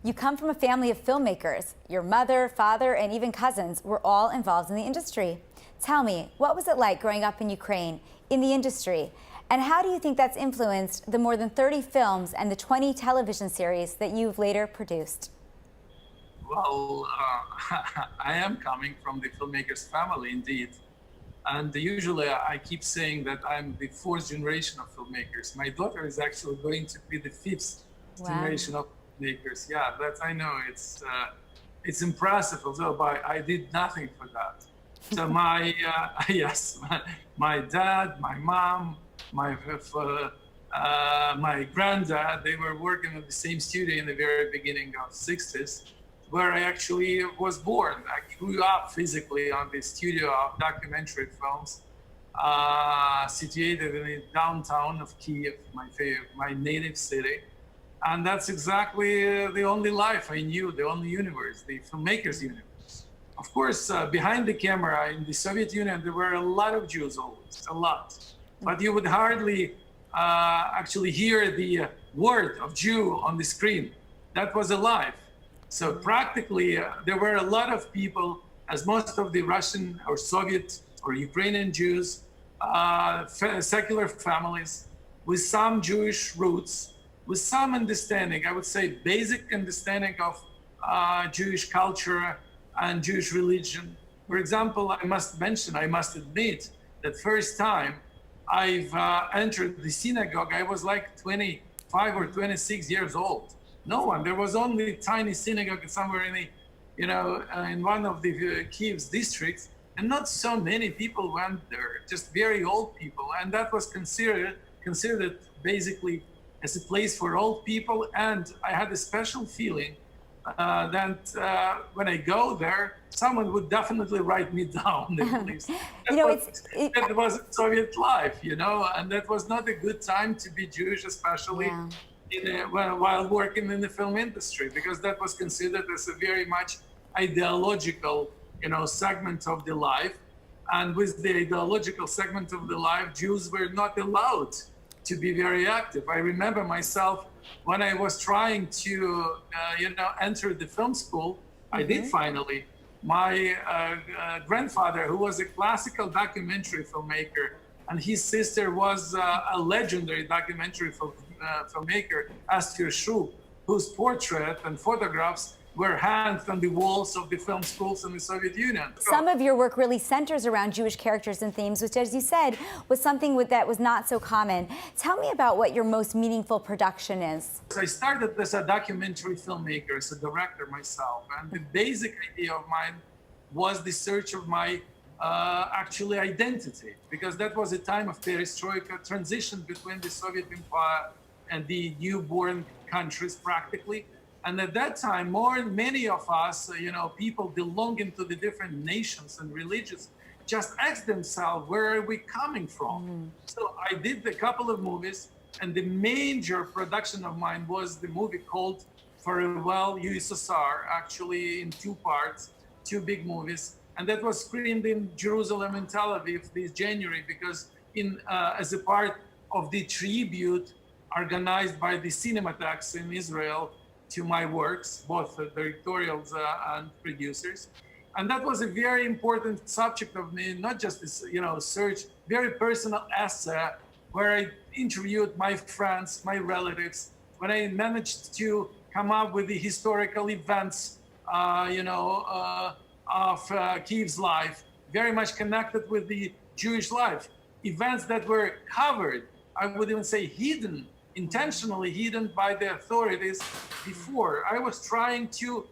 You come from a family of filmmakers. Your mother, father, and even cousins were all involved in the industry. Tell me, what was it like growing up in Ukraine, in the industry? And how do you think that's influenced the more than 30 films and the 20 television series that you've later produced? Well, I am coming from the filmmakers family, indeed. And usually I keep saying that I'm the fourth generation of filmmakers. My daughter is actually going to be the fifth generation of filmmakers. Yeah, that I know it's impressive, although I did nothing for that. So yes, my dad, my mom, my granddad, they were working at the same studio in the very beginning of the 60s, where I actually was born. I grew up physically on the studio of documentary films, situated in the downtown of Kiev, my native city. And that's exactly the only life I knew, the only universe, the filmmaker's universe. Of course, behind the camera in the Soviet Union, there were a lot of Jews always, a lot. But you would hardly actually hear the word of Jew on the screen. That was alive. So practically, there were a lot of people, as most of the Russian or Soviet or Ukrainian Jews, secular families with some Jewish roots, with some understanding, I would say basic understanding of Jewish culture and Jewish religion. For example, I must admit, that first time I've entered the synagogue, I was like 25 or 26 years old. No one. There was only a tiny synagogue somewhere in the, in one of the Kiev's districts, and not so many people went there. Just very old people, and that was considered basically as a place for old people. And I had a special feeling that when I go there, someone would definitely write me down. At least. That was Soviet life, and that was not a good time to be Jewish, especially. Yeah. While working in the film industry, because that was considered as a very much ideological, segment of the life. And with the ideological segment of the life, Jews were not allowed to be very active. I remember myself when I was trying to, enter the film school. I did finally. My grandfather, who was a classical documentary filmmaker, and his sister was a legendary documentary filmmaker, Astir Shu, whose portrait and photographs were hanged on the walls of the film schools in the Soviet Union. Some of your work really centers around Jewish characters and themes, which, as you said, was something that was not so common. Tell me about what your most meaningful production is. So I started as a documentary filmmaker, as a director myself, and the basic idea of mine was the search of my actually identity, because that was a time of perestroika, transition between the Soviet Empire and the newborn countries practically. And at that time, many of us, people belonging to the different nations and religions, just asked themselves, where are we coming from? So I did a couple of movies, and the major production of mine was the movie called Farewell USSR, actually in two parts, two big movies. And that was screened in Jerusalem and Tel Aviv this January, because as a part of the tribute organized by the Cinematax in Israel to my works, both directorials and producers. And that was a very important subject of me, not just this, search, very personal essay where I interviewed my friends, my relatives, when I managed to come up with the historical events, of Kiev's life, very much connected with the Jewish life. Events that were covered, I would even say hidden, intentionally hidden by the authorities before. I was trying to,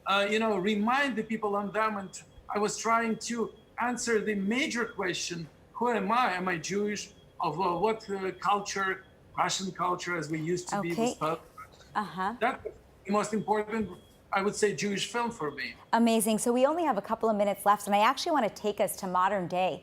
remind the people on them, and I was trying to answer the major question, who am I? Am I Jewish? Of what culture, Russian culture as we used to be. That was the most important I would say, Jewish film for me. Amazing. So we only have a couple of minutes left, and I actually want to take us to modern day.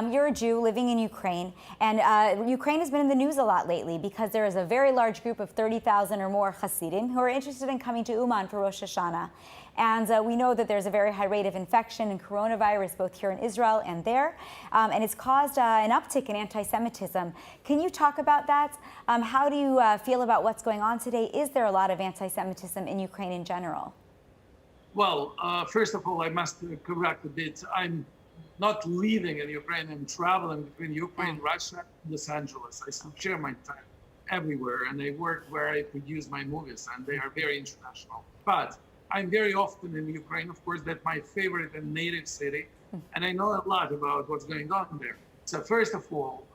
You're a Jew living in Ukraine, and Ukraine has been in the news a lot lately because there is a very large group of 30,000 or more Hasidim who are interested in coming to Uman for Rosh Hashanah. And we know that there's a very high rate of infection and coronavirus both here in Israel and there, and it's caused an uptick in anti-Semitism. Can you talk about that? How do you feel about what's going on today? Is there a lot of anti-Semitism in Ukraine in general? Well, first of all, I must correct a bit. I'm not living in Ukraine. I'm traveling between Ukraine, Russia, and Los Angeles. I still share my time everywhere, and I work where I produce my movies, and they are very international. But I'm very often in Ukraine. Of course, that's my favorite and native city, and I know a lot about what's going on there. So first of all,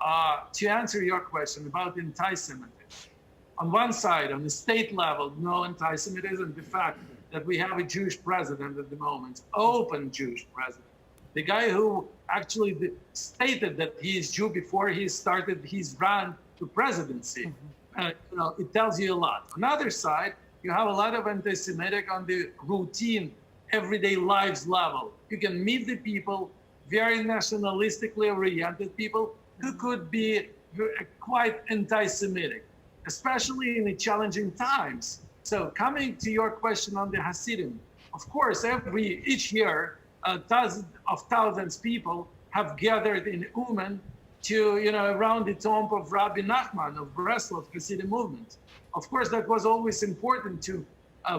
to answer your question about anti-Semitism, on one side, on the state level, no anti-Semitism. The fact that we have a Jewish president at the moment, open Jewish president, the guy who actually stated that he is Jew before he started his run to presidency. It tells you a lot. On the other side, you have a lot of anti-Semitic on the routine, everyday lives level. You can meet the people, very nationalistically oriented people who could be quite anti-Semitic, especially in the challenging times. So coming to your question on the Hasidim, of course, each year, thousands of people have gathered in Uman to, around the tomb of Rabbi Nachman of Breslov Hasidim movement. Of course, that was always important to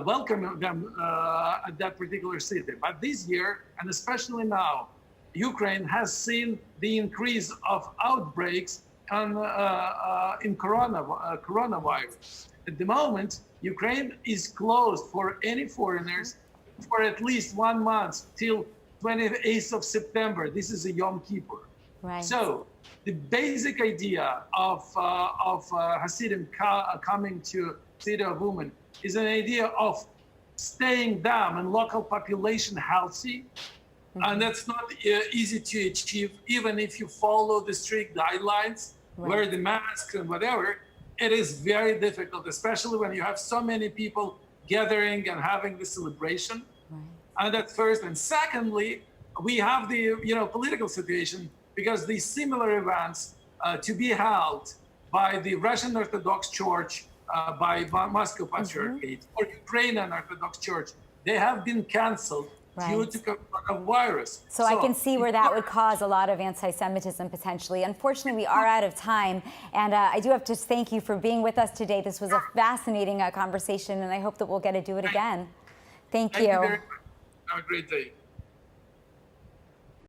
welcome them at that particular city. But this year, and especially now, Ukraine has seen the increase of outbreaks in coronavirus. At the moment, Ukraine is closed for any foreigners for at least 1 month till 28th of September. This is a Yom Kippur. Right. So the basic idea of Hasidim coming to city of Uman is an idea of staying them and local population healthy. And that's not easy to achieve, even if you follow the strict guidelines, wear the mask and whatever. It is very difficult, especially when you have so many people gathering and having the celebration. And that's first. And secondly, we have the political situation, because these similar events to be held by the Russian Orthodox Church, by Moscow Patriarchate, or Ukrainian Orthodox Church, they have been canceled due to coronavirus. So I can see where that would cause a lot of anti-Semitism potentially. Unfortunately, we are out of time, and I do have to thank you for being with us today. This was a fascinating conversation, and I hope that we'll get to do it again. Thank you. Thank you very much. Have a great day.